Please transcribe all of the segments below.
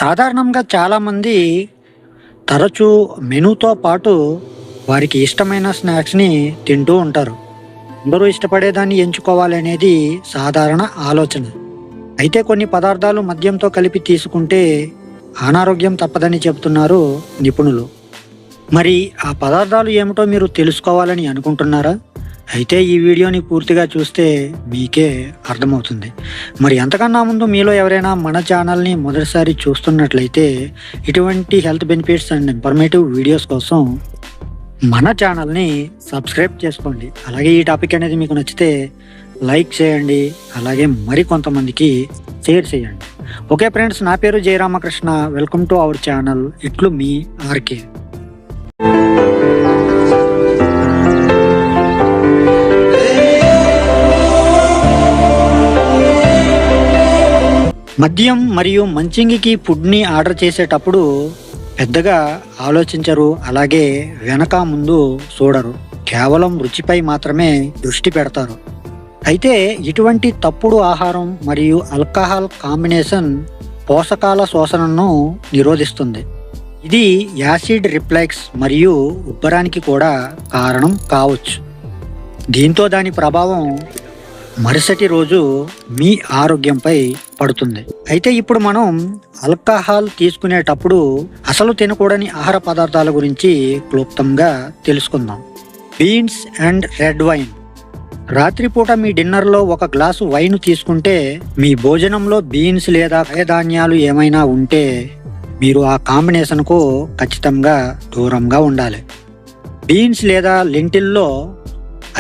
సాధారణంగా చాలామంది తరచూ మెనూతో పాటు వారికి ఇష్టమైన స్నాక్స్ని తింటూ ఉంటారు. అందరూ ఇష్టపడేదాన్ని ఎంచుకోవాలనేది సాధారణ ఆలోచన. అయితే కొన్ని పదార్థాలు మద్యంతో కలిపి తీసుకుంటే అనారోగ్యం తప్పదని చెబుతున్నారు నిపుణులు. మరి ఆ పదార్థాలు ఏమిటో మీరు తెలుసుకోవాలని అనుకుంటున్నారా? అయితే ఈ వీడియోని పూర్తిగా చూస్తే మీకే అర్థమవుతుంది. మరి అంతకన్నా ముందు మీలో ఎవరైనా మన ఛానల్ని మొదటిసారి చూస్తున్నట్లయితే ఇటువంటి health benefits and informative videos కోసం మన ఛానల్ని సబ్స్క్రైబ్ చేసుకోండి. అలాగే ఈ టాపిక్ అనేది మీకు నచ్చితే లైక్ చేయండి, అలాగే మరి కొంతమందికి షేర్ చేయండి. ఓకే ఫ్రెండ్స్, నా పేరు Jayaramakrishna. Welcome to our channel ఇట్లు మీ ఆర్కే. మద్యం మరియు మంచింగికి ఫుడ్ని ఆర్డర్ చేసేటప్పుడు పెద్దగా ఆలోచించరు, అలాగే వెనక ముందు చూడరు. కేవలం రుచిపై మాత్రమే దృష్టి పెడతారు. అయితే ఇటువంటి తప్పుడు ఆహారం మరియు ఆల్కహాల్ కాంబినేషన్ పోషకాల శోషణను నిరోధిస్తుంది. ఇది యాసిడ్ రిఫ్లెక్స్ మరియు ఉబ్బరానికి కూడా కారణం కావచ్చు. దీంతో దాని ప్రభావం మరుసటి రోజు మీ ఆరోగ్యంపై పడుతుంది. అయితే ఇప్పుడు మనం ఆల్కహాల్ తీసుకునేటప్పుడు అసలు తినకూడని ఆహార పదార్థాల గురించి క్లుప్తంగా తెలుసుకుందాం. Beans and red wine. రాత్రిపూట మీ డిన్నర్లో ఒక గ్లాసు వైన్ తీసుకుంటే మీ భోజనంలో బీన్స్ లేదా ధాన్యాలు ఏమైనా ఉంటే మీరు ఆ కాంబినేషన్కు ఖచ్చితంగా దూరంగా ఉండాలి. బీన్స్ లేదా లెంటిల్లో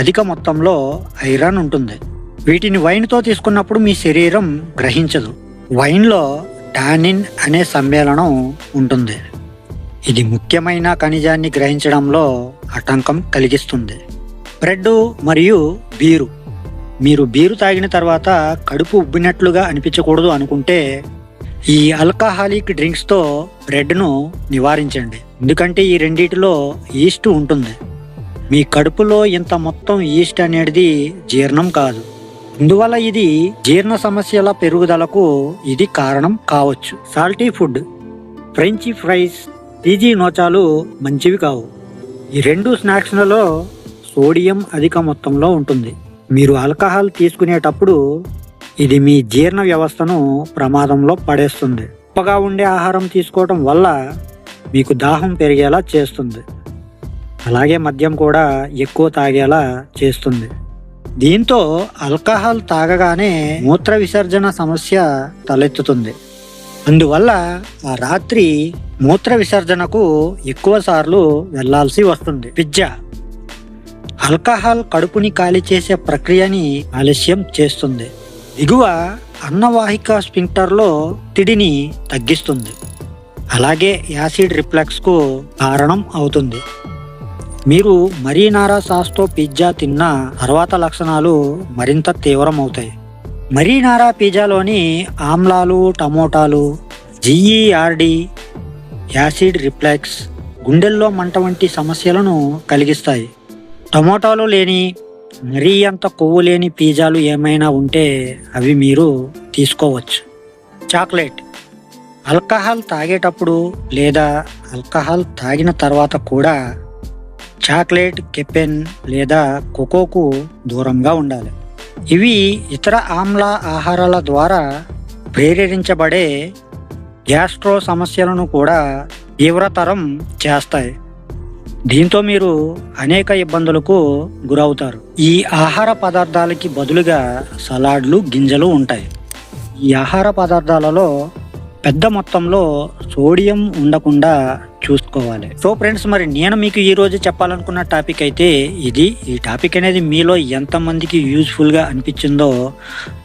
అధిక మొత్తంలో ఐరన్ ఉంటుంది. వీటిని వైన్తో తీసుకున్నప్పుడు మీ శరీరం గ్రహించదు. వైన్లో టానిన్ అనే సమ్మేళనం ఉంటుంది. ఇది ముఖ్యమైన ఖనిజాన్ని గ్రహించడంలో ఆటంకం కలిగిస్తుంది. బ్రెడ్ మరియు బీరు. మీరు బీరు తాగిన తర్వాత కడుపు ఉబ్బినట్లుగా అనిపించకూడదు అనుకుంటే ఈ ఆల్కహాలిక్ డ్రింక్స్తో బ్రెడ్ను నివారించండి. ఎందుకంటే ఈ రెండిటిలో ఈస్ట్ ఉంటుంది. మీ కడుపులో ఇంత మొత్తం ఈస్ట్ అనేది జీర్ణం కాదు. అందువల్ల ఇది జీర్ణ సమస్యల పెరుగుదలకు ఇది కారణం కావచ్చు. Salty food. French fries, cheesy నోచాలు మంచివి కావు. ఈ రెండు స్నాక్స్లలో సోడియం అధిక మొత్తంలో ఉంటుంది. మీరు ఆల్కహాల్ తీసుకునేటప్పుడు ఇది మీ జీర్ణ వ్యవస్థను ప్రమాదంలో పడేస్తుంది. ఉప్పగా ఉండే ఆహారం తీసుకోవటం వల్ల మీకు దాహం పెరిగేలా చేస్తుంది. అలాగే మద్యం కూడా ఎక్కువ తాగేలా చేస్తుంది. దీంతో ఆల్కహాల్ తాగగానే మూత్ర విసర్జన సమస్య తలెత్తుతుంది. అందువల్ల ఆ రాత్రి మూత్ర విసర్జనకు ఎక్కువ సార్లు వెళ్లాల్సి వస్తుంది. పిజ్జా. ఆల్కహాల్ కడుపుని ఖాళీ చేసే ప్రక్రియని ఆలస్యం చేస్తుంది. దిగువ అన్నవాహిక స్ఫింక్టర్లో ఒత్తిడిని తగ్గిస్తుంది. అలాగే యాసిడ్ రిఫ్లెక్స్కు కారణం అవుతుంది. మీరు మరీనారా సాస్తో పిజ్జా తిన్న తర్వాత లక్షణాలు మరింత తీవ్రమవుతాయి. మరీనారా పిజ్జాలోని ఆమ్లాలు, టమోటాలు, జిఈఆర్డి, యాసిడ్ రిఫ్లెక్స్, గుండెల్లో మంట వంటి సమస్యలను కలిగిస్తాయి. టమోటాలు లేని మరీ అంత కొవ్వు లేని పిజ్జాలు ఏమైనా ఉంటే అవి మీరు తీసుకోవచ్చు. చాక్లెట్. ఆల్కహాల్ తాగేటప్పుడు లేదా ఆల్కహాల్ తాగిన తర్వాత కూడా చాక్లెట్, కెఫెన్ లేదా కోకోకు దూరంగా ఉండాలి. ఇవి ఇతర ఆమ్ల ఆహారాల ద్వారా ప్రేరేపించబడే గ్యాస్ట్రో సమస్యలను కూడా తీవ్రతరం చేస్తాయి. దీంతో మీరు అనేక ఇబ్బందులకు గురవుతారు. ఈ ఆహార పదార్థాలకి బదులుగా సలాడ్లు, గింజలు ఉంటాయి. ఈ ఆహార పదార్థాలలో పెద్ద మొత్తంలో సోడియం ఉండకుండా చూసుకోవాలి. సో ఫ్రెండ్స్, మరి నేను మీకు ఈరోజు చెప్పాలనుకున్న టాపిక్ అయితే ఇది. ఈ టాపిక్ అనేది మీలో ఎంతమందికి యూజ్ఫుల్గా అనిపించిందో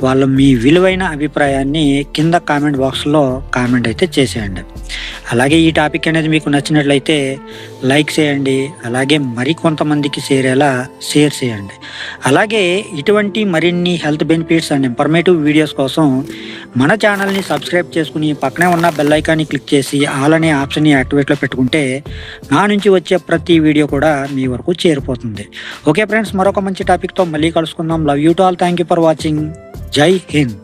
వాళ్ళు మీ విలువైన అభిప్రాయాన్ని కింద కామెంట్ బాక్స్లో కామెంట్ అయితే చేసేయండి. అలాగే ఈ టాపిక్ అనేది మీకు నచ్చినట్లయితే లైక్ చేయండి, అలాగే మరి కొంతమందికి షేర్ చేయండి. అలాగే ఇటువంటి మరిన్ని health benefits and informative videos కోసం మన ఛానల్ని సబ్స్క్రైబ్ చేసుకుని పక్కనే ఉన్న బెల్ ఐకాన్ని క్లిక్ చేసి ఆల్ అనే ఆప్షన్ని యాక్టివేట్లో పెట్టుకుంటే నా నుంచి వచ్చే ప్రతి వీడియో కూడా మీ వరకు చేరిపోతుంది. ఓకే ఫ్రెండ్స్, మరొక మంచి టాపిక్తో మళ్ళీ కలుసుకుందాం. Love you to all. Thank you for watching. జై హింద్.